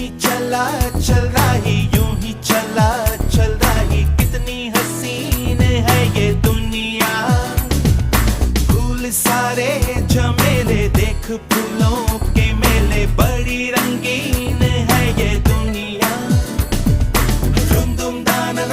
ही चला चल रही, यूं ही चला चल रही, कितनी हसीन है ये दुनिया। फूल सारे झमेले, देख फूलों के मेले, बड़ी रंगीन है ये दुनिया। दुम दुम दाना